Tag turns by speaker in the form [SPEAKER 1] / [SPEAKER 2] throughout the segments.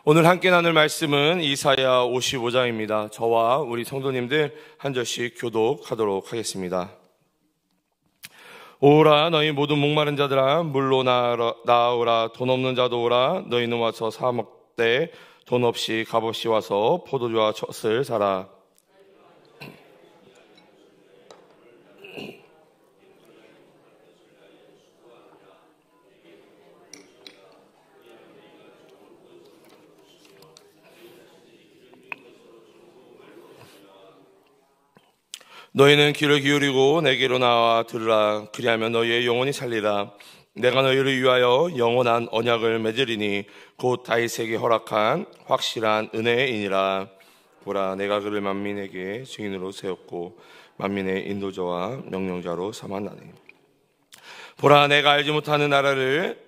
[SPEAKER 1] 오늘 함께 나눌 말씀은 이사야 55장입니다. 저와 우리 성도님들 한 절씩 교독하도록 하겠습니다. 오라 너희 모두 목마른 자들아 물로 나오라. 돈 없는 자도 오라. 너희는 와서 사 먹되 돈 없이 값없이 와서 포도주와 젖을 사라. 너희는 귀를 기울이고 내게로 나와 들으라. 그리하면 너희의 영혼이 살리라. 내가 너희를 위하여 영원한 언약을 맺으리니 곧 다윗에게 허락한 확실한 은혜이니라. 보라 내가 그를 만민에게 증인으로 세웠고 만민의 인도자와 명령자로 삼았나니. 보라 내가 알지 못하는 나라를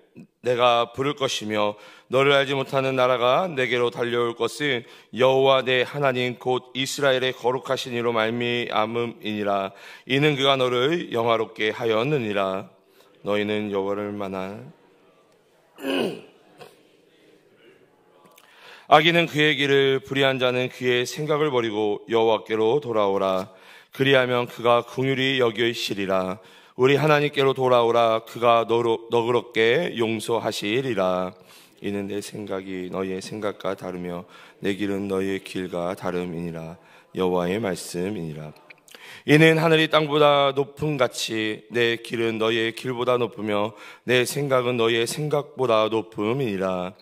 [SPEAKER 1] 내가 부를 것이며 너를 알지 못하는 나라가 내게로 달려올 것은 여호와 내 하나님 곧 이스라엘의 거룩하신 이로 말미암음이니라. 이는 그가 너를 영화롭게 하였느니라. 너희는 여호와를 만난 악인은 그의 길을 불의한 자는 그의 생각을 버리고 여호와께로 돌아오라. 그리하면 그가 긍휼히 여기시리라. 우리 하나님께로 돌아오라. 그가 너그럽게 용서하시리라. 이는 내 생각이 너희의 생각과 다르며 내 길은 너희의 길과 다름이니라. 여호와의 말씀이니라. 이는 하늘이 땅보다 높음 같이 내 길은 너희의 길보다 높으며 내 생각은 너희의 생각보다 높음이니라.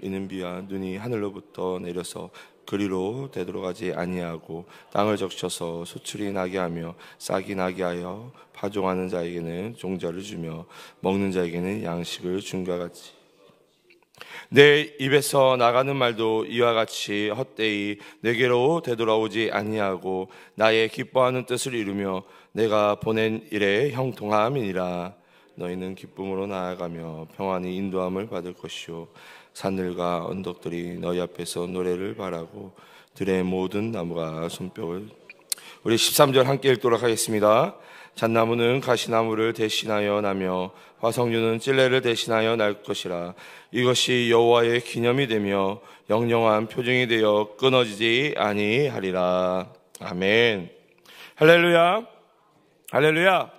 [SPEAKER 1] 이는 비와 눈이 하늘로부터 내려서 그리로 되돌아가지 아니하고 땅을 적셔서 소출이 나게 하며 싹이 나게 하여 파종하는 자에게는 종자를 주며 먹는 자에게는 양식을 준 것 같이 내 입에서 나가는 말도 이와 같이 헛되이 내게로 되돌아오지 아니하고 나의 기뻐하는 뜻을 이루며 내가 보낸 일에 형통함이니라. 너희는 기쁨으로 나아가며 평안히 인도함을 받을 것이요 산들과 언덕들이 너희 앞에서 노래를 바라고 들의 모든 나무가 손뼉을. 우리 13절 함께 읽도록 하겠습니다. 잣나무는 가시나무를 대신하여 나며 화석류는 찔레를 대신하여 날 것이라. 이것이 여호와의 기념이 되며 영영한 표징이 되어 끊어지지 아니하리라. 아멘. 할렐루야. 할렐루야.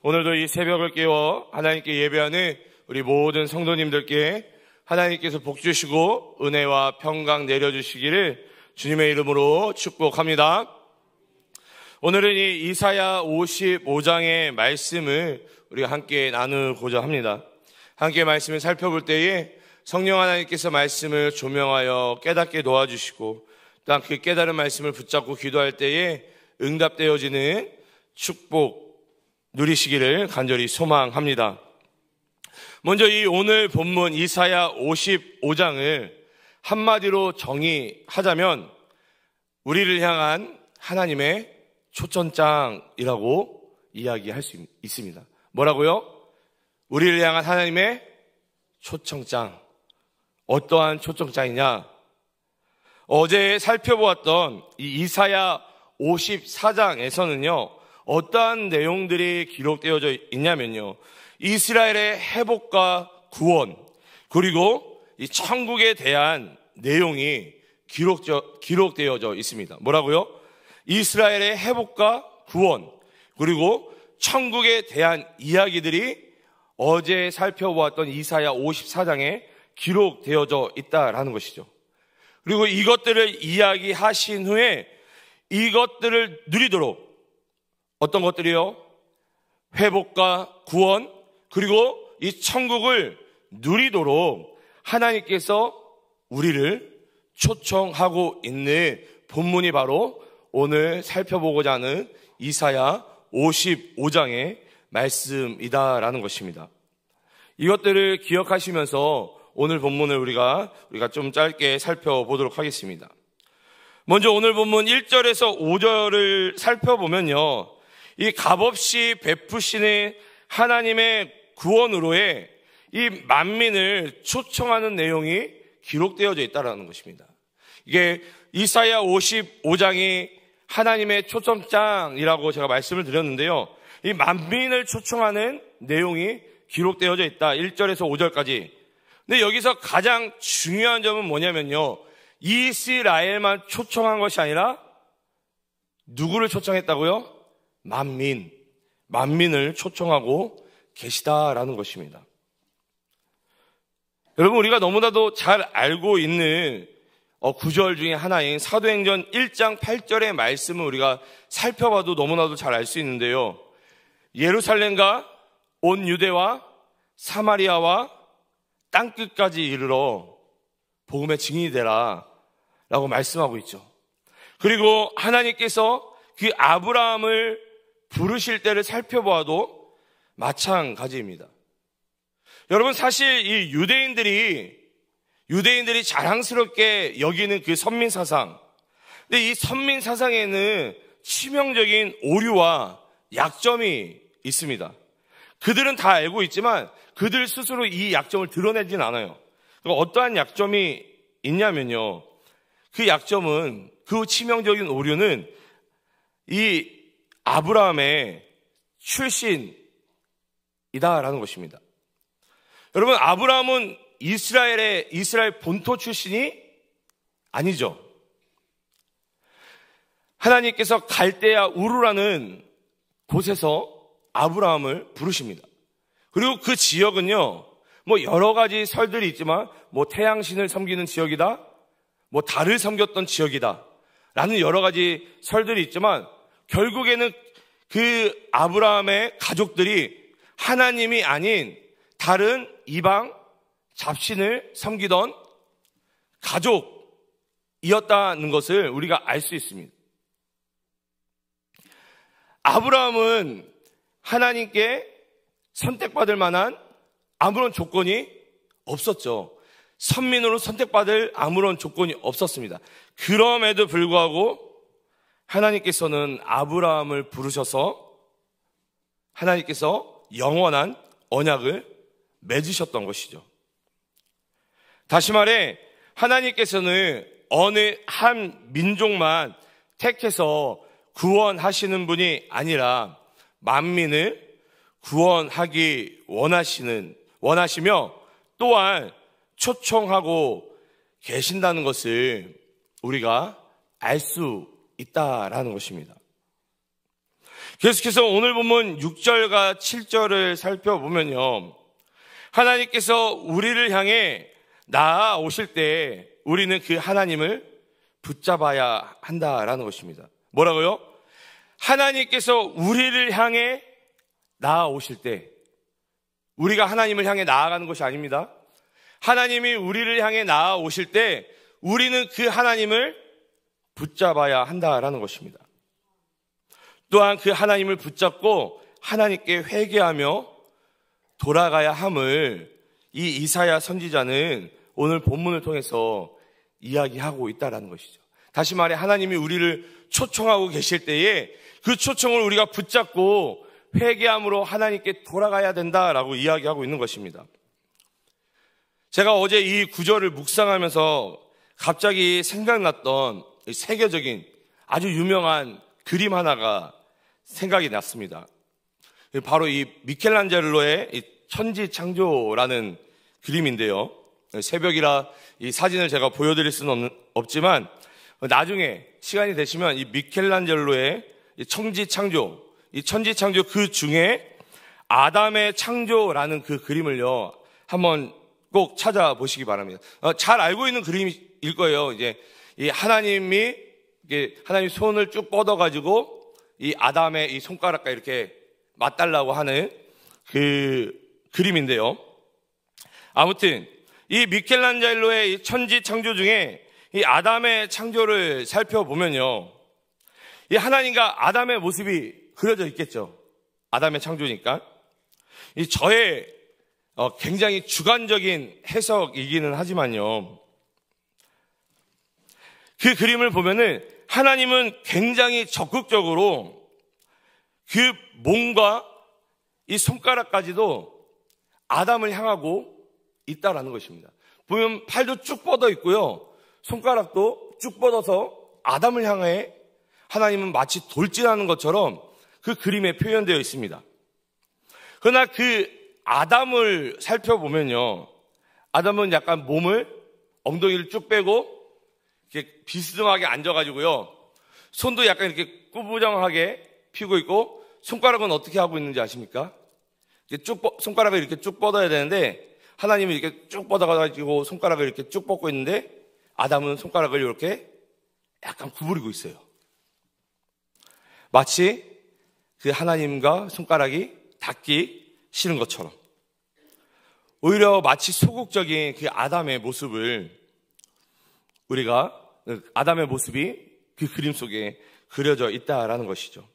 [SPEAKER 1] 오늘도 이 새벽을 깨워 하나님께 예배하는 우리 모든 성도님들께 하나님께서 복 주시고 은혜와 평강 내려주시기를 주님의 이름으로 축복합니다. 오늘은 이 이사야 55장의 말씀을 우리가 함께 나누고자 합니다. 함께 말씀을 살펴볼 때에 성령 하나님께서 말씀을 조명하여 깨닫게 도와주시고 또한 그 깨달은 말씀을 붙잡고 기도할 때에 응답되어지는 축복 누리시기를 간절히 소망합니다. 먼저 이 오늘 본문 이사야 55장을 한마디로 정의하자면 우리를 향한 하나님의 초청장이라고 이야기할 수 있습니다. 뭐라고요? 우리를 향한 하나님의 초청장. 어떠한 초청장이냐? 어제 살펴보았던 이 이사야 54장에서는요 어떠한 내용들이 기록되어져 있냐면요 이스라엘의 회복과 구원 그리고 이 천국에 대한 내용이 기록되어져 있습니다. 뭐라고요? 이스라엘의 회복과 구원 그리고 천국에 대한 이야기들이 어제 살펴보았던 이사야 54장에 기록되어져 있다라는 것이죠. 그리고 이것들을 이야기하신 후에 이것들을 누리도록 어떤 것들이요? 회복과 구원 그리고 이 천국을 누리도록 하나님께서 우리를 초청하고 있는 본문이 바로 오늘 살펴보고자 하는 이사야 55장의 말씀이다라는 것입니다. 이것들을 기억하시면서 오늘 본문을 우리가 좀 짧게 살펴보도록 하겠습니다. 먼저 오늘 본문 1절에서 5절을 살펴보면요 이 값없이 베푸시는 하나님의 구원으로의 이 만민을 초청하는 내용이 기록되어져 있다는 것입니다. 이게 이사야 55장이 하나님의 초청장이라고 제가 말씀을 드렸는데요. 이 만민을 초청하는 내용이 기록되어져 있다. 1절에서 5절까지. 근데 여기서 가장 중요한 점은 뭐냐면요, 이스라엘만 초청한 것이 아니라 누구를 초청했다고요? 만민을 초청하고 계시다라는 것입니다. 여러분, 우리가 너무나도 잘 알고 있는 구절 중에 하나인 사도행전 1장 8절의 말씀을 우리가 살펴봐도 너무나도 잘 알 수 있는데요, 예루살렘과 온 유대와 사마리아와 땅끝까지 이르러 복음의 증인이 되라 라고 말씀하고 있죠. 그리고 하나님께서 그 아브라함을 부르실 때를 살펴보아도 마찬가지입니다. 여러분, 사실 이 유대인들이 자랑스럽게 여기는 그 선민사상, 근데 이 선민사상에는 치명적인 오류와 약점이 있습니다. 그들은 다 알고 있지만 그들 스스로 이 약점을 드러내진 않아요. 어떠한 약점이 있냐면요, 그 약점은, 그 치명적인 오류는 이 아브라함의 출신이다라는 것입니다. 여러분, 아브라함은 이스라엘 본토 출신이 아니죠. 하나님께서 갈대아 우르라는 곳에서 아브라함을 부르십니다. 그리고 그 지역은요, 여러 가지 설들이 있지만, 태양신을 섬기는 지역이다, 달을 섬겼던 지역이다 라는 여러 가지 설들이 있지만, 결국에는 그 아브라함의 가족들이 하나님이 아닌 다른 이방 잡신을 섬기던 가족이었다는 것을 우리가 알 수 있습니다. 아브라함은 하나님께 선택받을 만한 아무런 조건이 없었죠. 선민으로 선택받을 아무런 조건이 없었습니다. 그럼에도 불구하고 하나님께서는 아브라함을 부르셔서 하나님께서 영원한 언약을 맺으셨던 것이죠. 다시 말해, 하나님께서는 어느 한 민족만 택해서 구원하시는 분이 아니라 만민을 구원하기 원하시며 또한 초청하고 계신다는 것을 우리가 알 수 있다라는 것입니다. 계속해서 오늘 본문 6절과 7절을 살펴보면요, 하나님께서 우리를 향해 나아오실 때 우리는 그 하나님을 붙잡아야 한다라는 것입니다. 뭐라고요? 하나님께서 우리를 향해 나아오실 때, 우리가 하나님을 향해 나아가는 것이 아닙니다. 하나님이 우리를 향해 나아오실 때 우리는 그 하나님을 붙잡아야 한다라는 것입니다. 또한 그 하나님을 붙잡고 하나님께 회개하며 돌아가야 함을 이 이사야 선지자는 오늘 본문을 통해서 이야기하고 있다라는 것이죠. 다시 말해, 하나님이 우리를 초청하고 계실 때에 그 초청을 우리가 붙잡고 회개함으로 하나님께 돌아가야 된다라고 이야기하고 있는 것입니다. 제가 어제 이 구절을 묵상하면서 갑자기 생각났던 세계적인 아주 유명한 그림 하나가 생각이 났습니다. 바로 이 미켈란젤로의 이 천지창조라는 그림인데요, 새벽이라 이 사진을 제가 보여드릴 수는 없지만 나중에 시간이 되시면 이 미켈란젤로의 이 천지창조 그 중에 아담의 창조라는 그 그림을요, 한번 꼭 찾아보시기 바랍니다. 잘 알고 있는 그림일 거예요. 이제 이 하나님이 손을 쭉 뻗어가지고 이 아담의 이 손가락과 이렇게 맞달라고 하는 그 그림인데요. 아무튼 이 미켈란젤로의 이 천지 창조 중에 이 아담의 창조를 살펴보면요, 이 하나님과 아담의 모습이 그려져 있겠죠. 아담의 창조니까. 이 저의 굉장히 주관적인 해석이기는 하지만요, 그 그림을 보면은 하나님은 굉장히 적극적으로 그 몸과 이 손가락까지도 아담을 향하고 있다라는 것입니다. 보면 팔도 쭉 뻗어 있고요, 손가락도 쭉 뻗어서 아담을 향해 하나님은 마치 돌진하는 것처럼 그 그림에 표현되어 있습니다. 그러나 그 아담을 살펴보면요, 아담은 약간 몸을, 엉덩이를 쭉 빼고 이렇게 비스듬하게 앉아가지고요. 손도 약간 이렇게 꾸부정하게 펴고 있고, 손가락은 어떻게 하고 있는지 아십니까? 손가락을 이렇게 쭉 뻗어야 되는데, 하나님은 이렇게 쭉 뻗어가지고 손가락을 이렇게 쭉 뻗고 있는데, 아담은 손가락을 이렇게 약간 구부리고 있어요. 마치 그 하나님과 손가락이 닿기 싫은 것처럼. 오히려 마치 소극적인 그 아담의 모습이 그 그림 속에 그려져 있다라는 것이죠.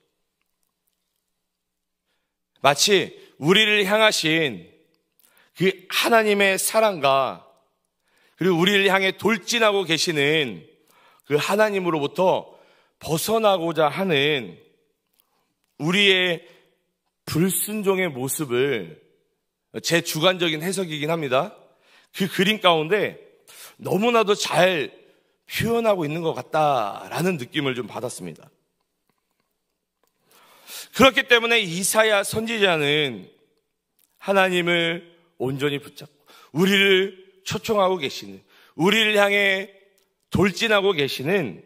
[SPEAKER 1] 마치 우리를 향하신 그 하나님의 사랑과 그리고 우리를 향해 돌진하고 계시는 그 하나님으로부터 벗어나고자 하는 우리의 불순종의 모습을, 제 주관적인 해석이긴 합니다, 그 그림 가운데 너무나도 잘 표현하고 있는 것 같다라는 느낌을 좀 받았습니다. 그렇기 때문에 이사야 선지자는 하나님을 온전히 붙잡고 우리를 초청하고 계시는, 우리를 향해 돌진하고 계시는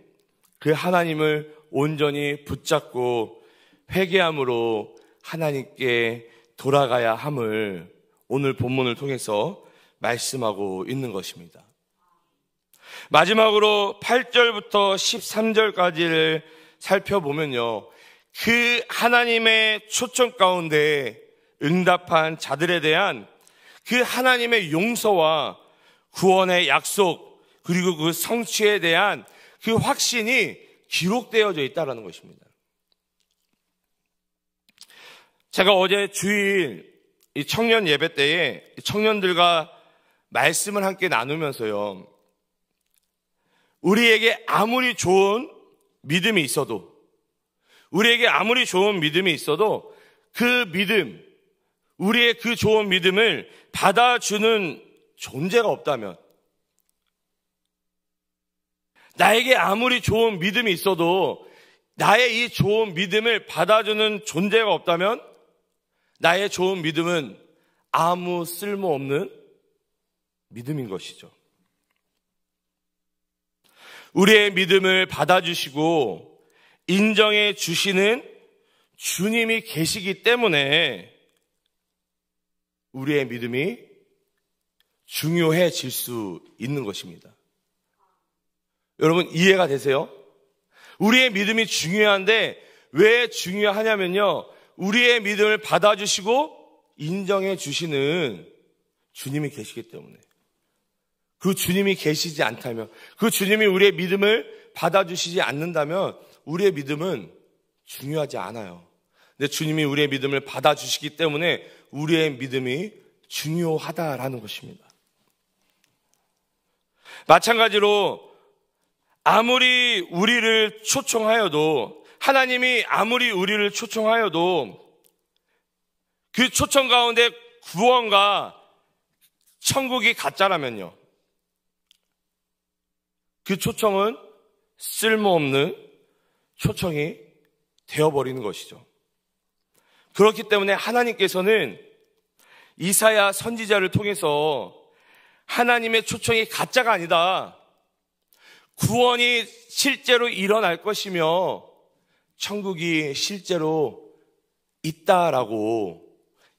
[SPEAKER 1] 그 하나님을 온전히 붙잡고 회개함으로 하나님께 돌아가야 함을 오늘 본문을 통해서 말씀하고 있는 것입니다. 마지막으로 8절부터 13절까지를 살펴보면요, 그 하나님의 초청 가운데 응답한 자들에 대한 그 하나님의 용서와 구원의 약속, 그리고 그 성취에 대한 그 확신이 기록되어져 있다는 것입니다. 제가 어제 주일 이 청년 예배 때에 청년들과 말씀을 함께 나누면서요, 우리에게 아무리 좋은 믿음이 있어도 그 믿음, 우리의 그 좋은 믿음을 받아주는 존재가 없다면, 나에게 아무리 좋은 믿음이 있어도 나의 이 좋은 믿음을 받아주는 존재가 없다면 나의 좋은 믿음은 아무 쓸모없는 믿음인 것이죠. 우리의 믿음을 받아주시고 인정해 주시는 주님이 계시기 때문에 우리의 믿음이 중요해질 수 있는 것입니다. 여러분, 이해가 되세요? 우리의 믿음이 중요한데 왜 중요하냐면요, 우리의 믿음을 받아주시고 인정해 주시는 주님이 계시기 때문에. 그 주님이 계시지 않다면, 그 주님이 우리의 믿음을 받아주시지 않는다면 우리의 믿음은 중요하지 않아요. 근데 주님이 우리의 믿음을 받아주시기 때문에 우리의 믿음이 중요하다라는 것입니다. 마찬가지로 아무리 우리를 초청하여도, 하나님이 아무리 우리를 초청하여도 그 초청 가운데 구원과 천국이 가짜라면요, 그 초청은 쓸모없는 초청이 되어버리는 것이죠. 그렇기 때문에 하나님께서는 이사야 선지자를 통해서 하나님의 초청이 가짜가 아니다, 구원이 실제로 일어날 것이며 천국이 실제로 있다라고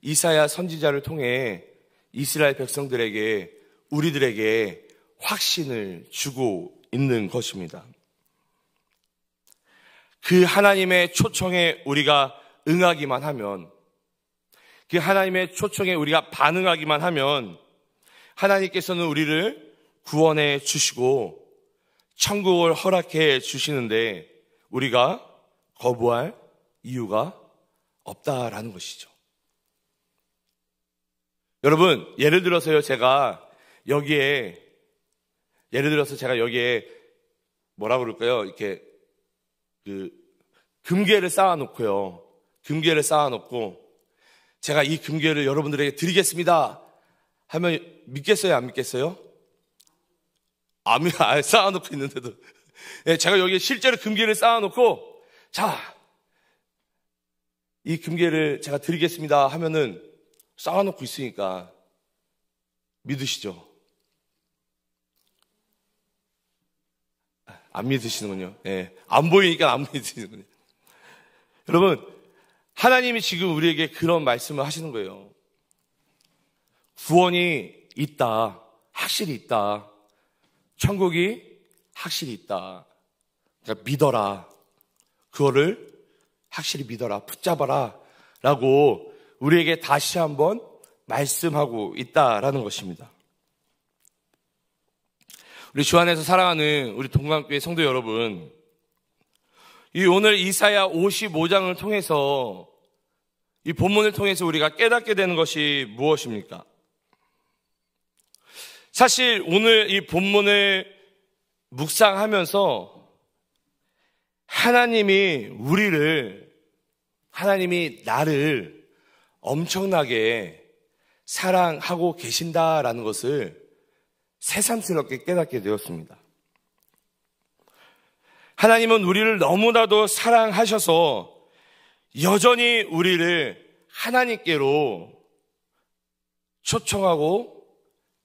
[SPEAKER 1] 이사야 선지자를 통해 이스라엘 백성들에게, 우리들에게 확신을 주고 있는 것입니다. 그 하나님의 초청에 우리가 응하기만 하면, 그 하나님의 초청에 우리가 반응하기만 하면 하나님께서는 우리를 구원해 주시고 천국을 허락해 주시는데 우리가 거부할 이유가 없다라는 것이죠. 여러분, 예를 들어서 제가 여기에 뭐라 그럴까요? 이렇게 금괴를 쌓아놓고요. 금괴를 쌓아놓고 제가 이 금괴를 여러분들에게 드리겠습니다 하면 믿겠어요? 안 믿겠어요? 쌓아놓고 있는데도. 제가 여기에 실제로 금괴를 쌓아놓고, 자, 이 금괴를 제가 드리겠습니다 하면은 쌓아놓고 있으니까 믿으시죠? 안 믿으시는군요. 예, 안 보이니까 안 믿으시는군요. 여러분, 하나님이 지금 우리에게 그런 말씀을 하시는 거예요. 구원이 있다. 확실히 있다. 천국이 확실히 있다. 그러니까 믿어라. 그거를 확실히 믿어라. 붙잡아라. 라고 우리에게 다시 한번 말씀하고 있다라는 것입니다. 우리 주 안에서 사랑하는 우리 동강교회 성도 여러분, 오늘 이사야 55장을 통해서 이 본문을 통해서 우리가 깨닫게 되는 것이 무엇입니까? 사실 오늘 이 본문을 묵상하면서 하나님이 나를 엄청나게 사랑하고 계신다라는 것을 새삼스럽게 깨닫게 되었습니다. 하나님은 우리를 너무나도 사랑하셔서 여전히 우리를 하나님께로 초청하고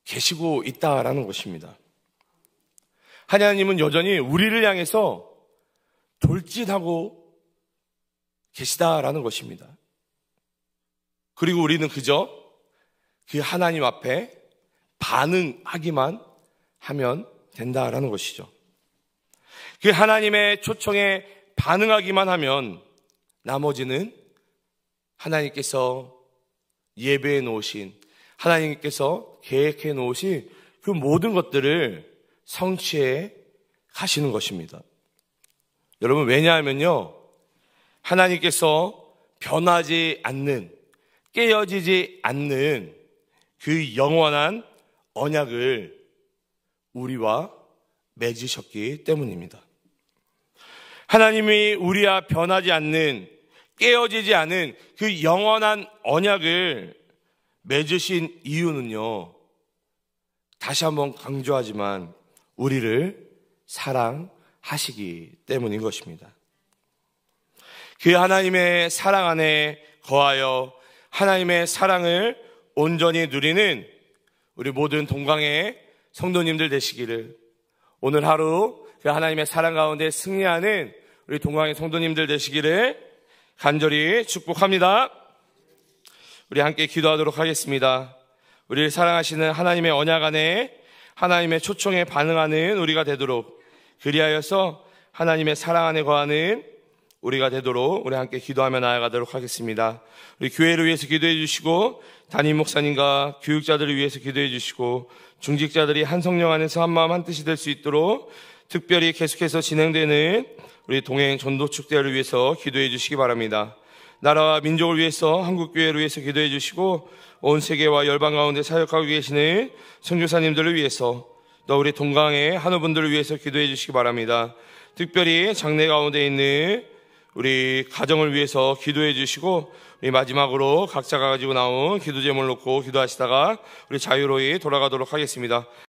[SPEAKER 1] 계시고 있다라는 것입니다. 하나님은 여전히 우리를 향해서 돌진하고 계시다라는 것입니다. 그리고 우리는 그저 그 하나님 앞에 반응하기만 하면 된다라는 것이죠. 그 하나님의 초청에 반응하기만 하면 나머지는 하나님께서 예배해 놓으신, 하나님께서 계획해 놓으신 그 모든 것들을 성취해 가시는 것입니다. 여러분, 왜냐하면요, 하나님께서 변하지 않는, 깨어지지 않는 그 영원한 언약을 우리와 맺으셨기 때문입니다. 하나님이 우리와 변하지 않는, 깨어지지 않은 그 영원한 언약을 맺으신 이유는요, 다시 한번 강조하지만 우리를 사랑하시기 때문인 것입니다. 그 하나님의 사랑 안에 거하여 하나님의 사랑을 온전히 누리는 우리 모든 동강의 성도님들 되시기를, 오늘 하루 그 하나님의 사랑 가운데 승리하는 우리 동강의 성도님들 되시기를 간절히 축복합니다. 우리 함께 기도하도록 하겠습니다. 우리를 사랑하시는 하나님의 언약 안에 하나님의 초청에 반응하는 우리가 되도록, 그리하여서 하나님의 사랑 안에 거하는 우리가 되도록 우리 함께 기도하며 나아가도록 하겠습니다. 우리 교회를 위해서 기도해 주시고, 담임 목사님과 교육자들을 위해서 기도해 주시고, 중직자들이 한 성령 안에서 한 마음 한 뜻이 될 수 있도록 특별히 계속해서 진행되는 우리 동행 전도 축제를 위해서 기도해 주시기 바랍니다. 나라와 민족을 위해서, 한국교회를 위해서 기도해 주시고, 온 세계와 열방 가운데 사역하고 계시는 선교사님들을 위해서, 또 우리 동강의 한우분들을 위해서 기도해 주시기 바랍니다. 특별히 장래 가운데 있는 우리 가정을 위해서 기도해 주시고, 우리 마지막으로 각자가 가지고 나온 기도 제목을 놓고 기도하시다가 우리 자유로이 돌아가도록 하겠습니다.